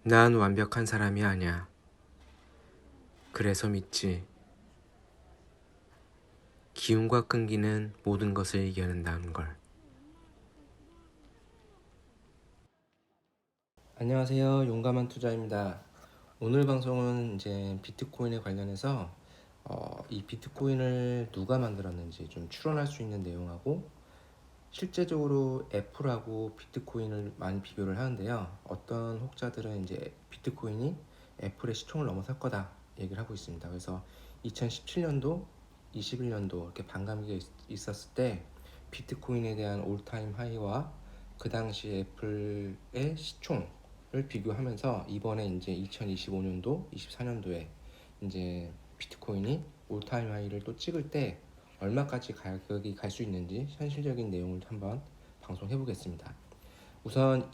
난 완벽한 사람이 아니야. 그래서 믿지. 기운과 끈기는 모든 것을 이겨낸다는 걸. 안녕하세요. 용감한 투자입니다. 오늘 방송은 이제 비트코인에 관련해서 이 비트코인을 누가 만들었는지 좀 추론할 수 있는 내용하고 실제적으로 애플하고 비트코인을 많이 비교를 하는데요. 어떤 혹자들은 이제 비트코인이 애플의 시총을 넘어설 거다 얘기를 하고 있습니다. 그래서 2017년도, 21년도 이렇게 반감기가 있었을 때 비트코인에 대한 올타임 하이와 그 당시 애플의 시총을 비교하면서 이번에 이제 2025년도, 24년도에 이제 비트코인이 올타임 하이를 또 찍을 때 얼마까지 가격이 갈 수 있는지 현실적인 내용을 한번 방송해 보겠습니다. 우선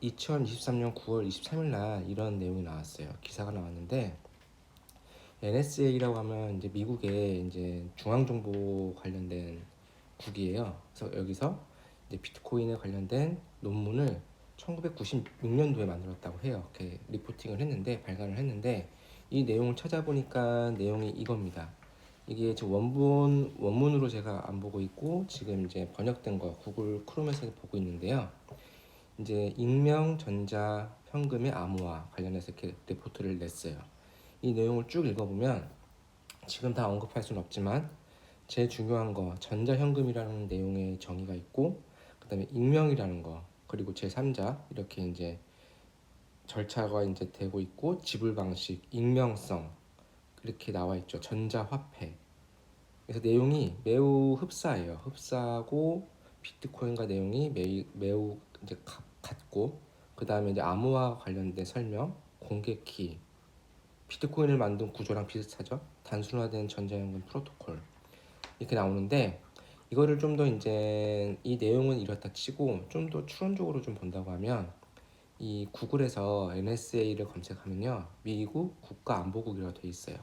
2023년 9월 23일 날 이런 내용이 나왔어요. 기사가 나왔는데 NSA라고 하면 이제 미국의 이제 중앙정보 관련된 국이에요. 그래서 여기서 이제 비트코인에 관련된 논문을 1996년도에 만들었다고 해요. 이렇게 리포팅을 했는데 발간을 했는데 이 내용을 찾아보니까 내용이 이겁니다. 이게 지금 원문으로 제가 안 보고 있고 지금 이제 번역된 거 구글 크롬에서 보고 있는데요. 이제 익명 전자 현금의 암호화 관련해서 이렇게 리포트를 냈어요. 이 내용을 쭉 읽어보면 지금 다 언급할 수는 없지만 제일 중요한 거 전자현금이라는 내용의 정의가 있고 그다음에 익명이라는 거 그리고 제3자 이렇게 이제 절차가 이제 되고 있고 지불 방식, 익명성 이렇게 나와 있죠. 전자화폐. 그래서 내용이 매우 흡사해요. 흡사하고 비트코인과 내용이 매우 이제 같고 그 다음에 이제 암호화 관련된 설명, 공개키, 비트코인을 만든 구조랑 비슷하죠. 단순화된 전자연금 프로토콜 이렇게 나오는데 이거를 좀 더 이제 이 내용은 이렇다 치고 좀 더 추론적으로 좀 본다고 하면 이 구글에서 NSA를 검색하면요 미국 국가안보국이라고 되어 있어요.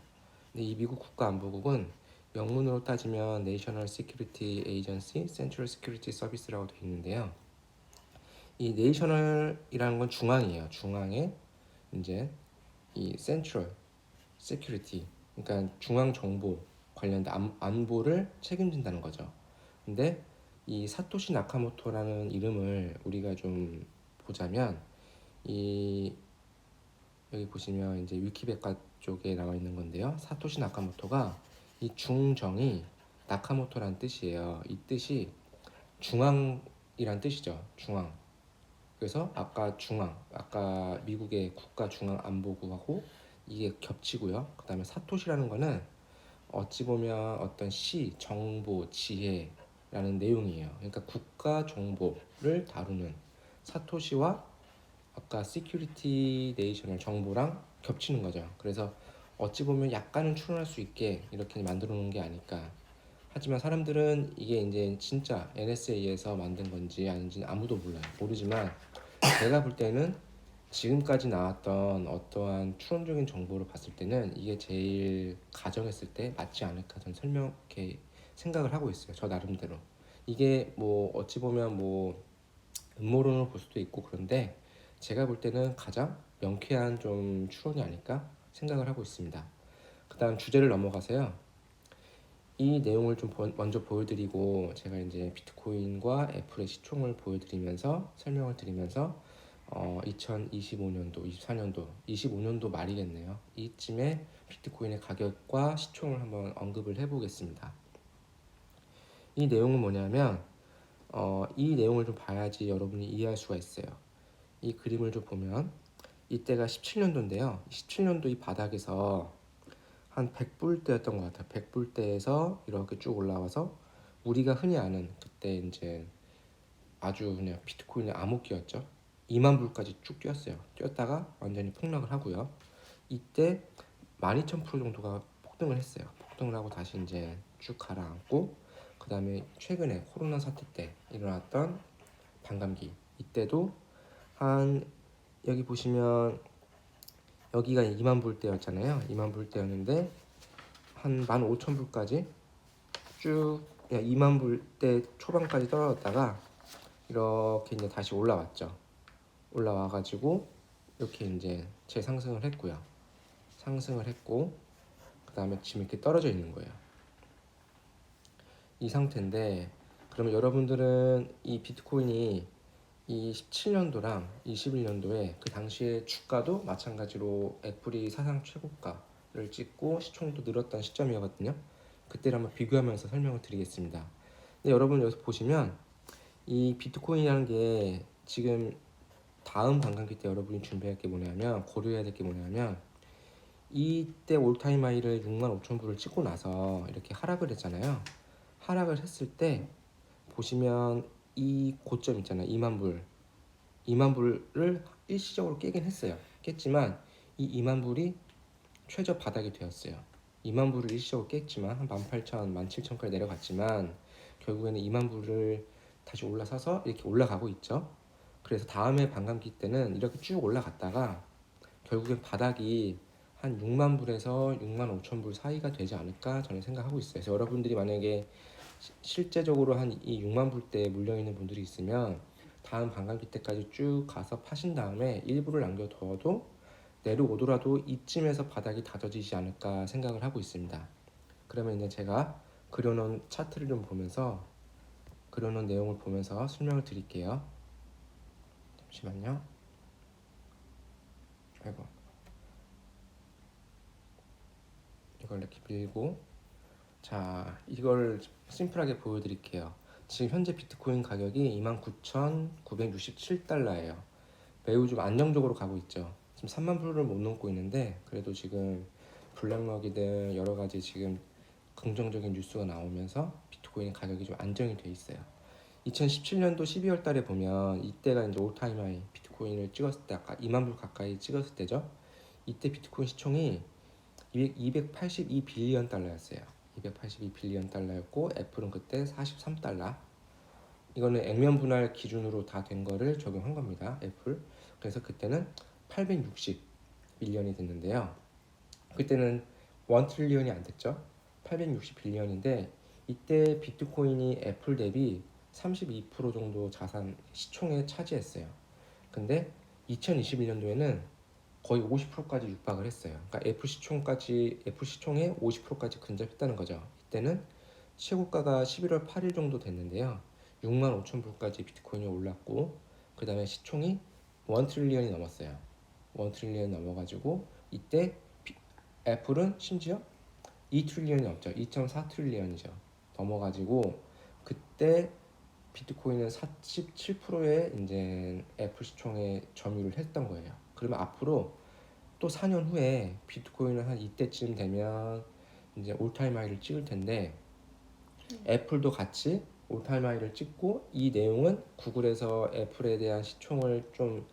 근데 이 미국 국가안보국은 영문으로 따지면 National Security Agency, Central Security Service라고 되어 있는데요. 이 National이라는 건 중앙이에요. 중앙에 이제 이 Central Security, 그러니까 중앙 정보 관련된 안보를 책임진다는 거죠. 근데 이 사토시 나카모토라는 이름을 우리가 좀 보자면 이 여기 보시면 이제 위키백과 쪽에 나와 있는 건데요. 사토시 나카모토가 이 중정이 나카모토란 뜻이에요. 이 뜻이 중앙이란 뜻이죠. 중앙. 그래서 아까 미국의 국가 중앙 안보국하고 이게 겹치고요. 그다음에 사토시라는 거는 어찌 보면 어떤 정보, 지혜라는 내용이에요. 그러니까 국가 정보를 다루는 사토시와 아까 시큐리티 네이셔널 정보랑 겹치는 거죠. 그래서 어찌 보면 약간은 추론할 수 있게 이렇게 만들어 놓은 게 아닐까. 하지만 사람들은 이게 이제 진짜 NSA에서 만든 건지 아닌지는 아무도 몰라요. 모르지만 제가 볼 때는 지금까지 나왔던 어떠한 추론적인 정보를 봤을 때는 이게 제일 가정했을 때 맞지 않을까 저는 이렇게 생각을 하고 있어요. 저 나름대로. 이게 뭐 어찌 보면 뭐 음모론을 볼 수도 있고 그런데 제가 볼 때는 가장 명쾌한 좀 추론이 아닐까 생각을 하고 있습니다. 그 다음 주제를 넘어가서요. 이 내용을 좀 먼저 보여드리고 제가 이제 비트코인과 애플의 시총을 보여드리면서 설명을 드리면서 2025년도, 24년도, 25년도 말이겠네요. 이쯤에 비트코인의 가격과 시총을 한번 언급을 해보겠습니다. 이 내용은 뭐냐면 이 내용을 좀 봐야지 여러분이 이해할 수가 있어요. 이 그림을 좀 보면 이때가 17년도인데요. 17년도 이 바닥에서 한 100불대였던 것 같아요. 100불대에서 이렇게 쭉 올라와서 우리가 흔히 아는 그때 이제 아주 그냥 비트코인의 암흑기였죠. 2만 불까지 쭉 뛰었어요. 뛰었다가 완전히 폭락을 하고요. 이때 12,000% 정도가 폭등을 했어요. 폭등을 하고 다시 이제 쭉 가라앉고 그 다음에 최근에 코로나 사태 때 일어났던 반감기 이때도 한 여기 보시면 여기가 2만 불대였잖아요. 2만 불대였는데 한 15,000불까지 쭉 2만 불대 초반까지 떨어졌다가 이렇게 이제 다시 올라왔죠. 올라와가지고 이렇게 이제 재상승을 했고요. 상승을 했고 그 다음에 지금 이렇게 떨어져 있는 거예요. 이 상태인데 그러면 여러분들은 이 비트코인이 이 17년도랑 21년도에 그 당시에 주가도 마찬가지로 애플이 사상 최고가를 찍고 시총도 늘었던 시점이었거든요. 그때를 한번 비교하면서 설명을 드리겠습니다. 근데 여러분 여기서 보시면 이 비트코인이라는 게 지금 다음 반감기 때 여러분이 준비할 게 뭐냐면 고려해야 될 게 뭐냐면 이때 올타임 하이를 6만 5천 불을 찍고 나서 이렇게 하락을 했잖아요. 하락을 했을 때 보시면 이 고점 있잖아요. 2만 불을 일시적으로 깨긴 했어요. 깼지만 이 2만 불이 최저 바닥이 되었어요. 2만 불을 일시적으로 깼지만 한 18,000, 17,000까지 내려갔지만 결국에는 2만 불을 다시 올라서서 이렇게 올라가고 있죠. 그래서 다음에 반감기 때는 이렇게 쭉 올라갔다가 결국엔 바닥이 한 6만 불에서 6만 5천 불 사이가 되지 않을까 저는 생각하고 있어요. 그래서 여러분들이 만약에 실제적으로 한 이 6만 불대에 물려 있는 분들이 있으면 다음 반감기 때까지 쭉 가서 파신 다음에 일부를 남겨둬도 내려오더라도 이쯤에서 바닥이 다져지지 않을까 생각을 하고 있습니다. 그러면 이제 제가 그려놓은 차트를 좀 보면서 그려놓은 내용을 보면서 설명을 드릴게요. 잠시만요. 아이고, 이걸 이렇게 밀고 자, 이걸 심플하게 보여드릴게요. 지금 현재 비트코인 가격이 29,967달러예요. 매우 좀 안정적으로 가고 있죠. 지금 3만 불을 못 넘고 있는데 그래도 지금 블랙럭이든 여러 가지 지금 긍정적인 뉴스가 나오면서 비트코인 가격이 좀 안정이 돼 있어요. 2017년도 12월 달에 보면 이때가 이제 올타임 하이 비트코인을 찍었을 때 아까 2만 불 가까이 찍었을 때죠. 이때 비트코인 시총이 282빌리언 달러였어요. 282빌리언 달러였고 애플은 그때 43달러. 이거는 액면 분할 기준으로 다 된 거를 적용한 겁니다. 애플. 그래서 그때는 860빌리언이 됐는데요. 그때는 1트릴리언이 안 됐죠. 860빌리언인데 이때 비트코인이 애플 대비 32% 정도 자산 시총에 차지했어요. 근데 2021년도에는 거의 50%까지 육박을 했어요. 그러니까 애플 시총의 50%까지 근접했다는 거죠. 이때는 최고가가 11월 8일 정도 됐는데요. 6만 5천 불까지 비트코인이 올랐고 그 다음에 시총이 1트릴리언이 넘었어요. 1트릴리언이 넘어가지고 이때 애플은 심지어 2트릴리언이 넘죠. 2.4트릴리언이죠. 넘어가지고 그때 비트코인은 47%의 이제 애플 시총에 점유를 했던 거예요. 그러면 앞으로 또 4년 후에 비트코인은 한 이때쯤 되면 이제 올타임 하이를 찍을 텐데 애플도 같이 올타임 하이를 찍고 이 내용은 구글에서 애플에 대한 시총을 좀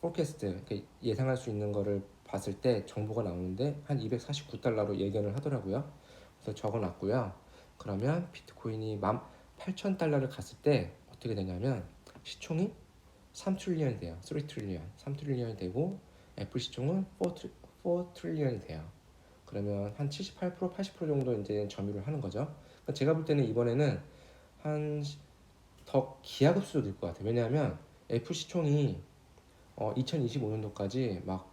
포캐스트 예상할 수 있는 거를 봤을 때 정보가 나오는데 한 249달러로 예견을 하더라고요. 그래서 적어놨고요. 그러면 비트코인이 18,000달러를 갔을 때 어떻게 되냐면 시총이 3트릴리언이 돼요. 3트릴리언. 3트릴리언이 되고 애플 시총은 4트릴리언이 돼요. 그러면 한 78%, 80% 정도 이제 점유를 하는 거죠. 그러니까 제가 볼 때는 이번에는 한 더 기하급수로 늘 것 같아요. 왜냐하면 애플 시총이 2025년도까지 막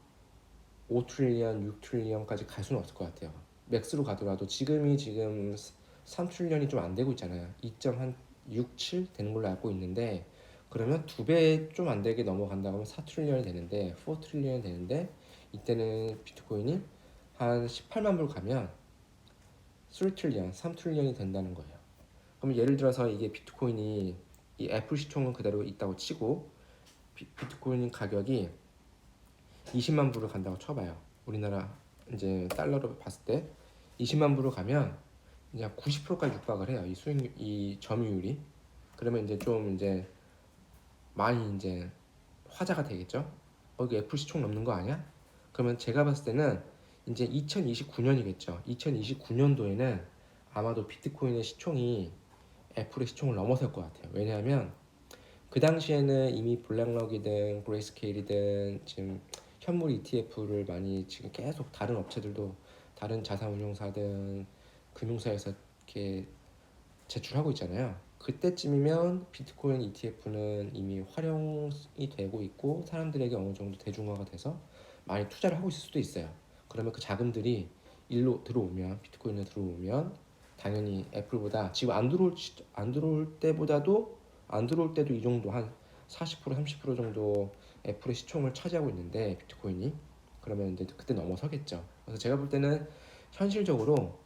5트릴리언, 6트릴리언까지 갈 수는 없을 것 같아요. 맥스로 가더라도 지금 3트릴리언이 좀 안 되고 있잖아요. 2.67 되는 걸로 알고 있는데 그러면 두 배 좀 안 되게 넘어간다고 하면 4트릴리언이 되는데 4트릴리언이 되는데 이때는 비트코인이 한 18만 불 가면 3트릴리언, 3트릴리언이 된다는 거예요. 그럼 예를 들어서 이게 비트코인이 이 애플 시총은 그대로 있다고 치고 비트코인 가격이 20만 불을 간다고 쳐봐요. 우리나라 이제 달러로 봤을 때 20만 불을 가면 이제 90%까지 육박을 해요. 이 수익 이 점유율이. 그러면 이제 좀 이제 많이 이제 화제가 되겠죠. 이거 애플 시총 넘는 거 아니야? 그러면 제가 봤을 때는 이제 2029년이겠죠. 2029년도에는 아마도 비트코인의 시총이 애플의 시총을 넘어설 것 같아요. 왜냐하면 그 당시에는 이미 블랙럭이든 그레이스케일이든 지금 현물 ETF를 많이 지금 계속 다른 업체들도 다른 자산운용사든 금융사에서 이렇게 제출하고 있잖아요. 그때쯤이면 비트코인 ETF는 이미 활용이 되고 있고 사람들에게 어느 정도 대중화가 돼서 많이 투자를 하고 있을 수도 있어요. 그러면 그 자금들이 일로 들어오면 비트코인에 들어오면 당연히 애플보다 지금 안 들어올 때보다도 안 들어올 때도 이 정도 한 40% 30% 정도 애플의 시총을 차지하고 있는데 비트코인이 그러면 이제 그때 넘어서겠죠. 그래서 제가 볼 때는 현실적으로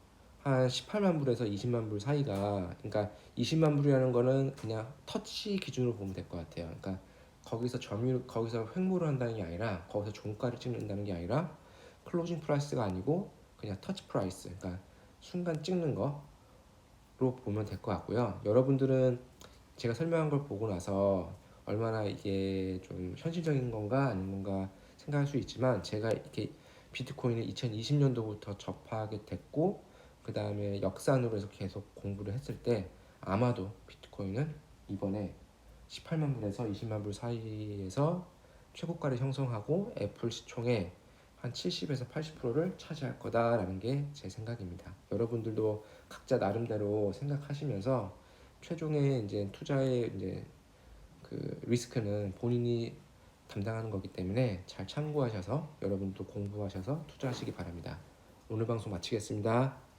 한 18만 불에서 20만 불 사이가 그러니까 20만 불이라는 거는 그냥 터치 기준으로 보면 될 것 같아요. 그러니까 거기서 횡보를 한다는 게 아니라 거기서 종가를 찍는다는 게 아니라 클로징 프라이스가 아니고 그냥 터치 프라이스 그러니까 순간 찍는 거로 보면 될 것 같고요. 여러분들은 제가 설명한 걸 보고 나서 얼마나 이게 좀 현실적인 건가 아닌 건가 생각할 수 있지만 제가 이렇게 비트코인을 2020년도부터 접하게 됐고 그 다음에 역산으로 해서 계속 공부를 했을 때 아마도 비트코인은 이번에 18만 불에서 20만 불 사이에서 최고가를 형성하고 애플 시총의 한 70에서 80%를 차지할 거다라는 게 제 생각입니다. 여러분들도 각자 나름대로 생각하시면서 최종의 이제 투자의 이제 그 리스크는 본인이 담당하는 거기 때문에 잘 참고하셔서 여러분도 공부하셔서 투자하시기 바랍니다. 오늘 방송 마치겠습니다.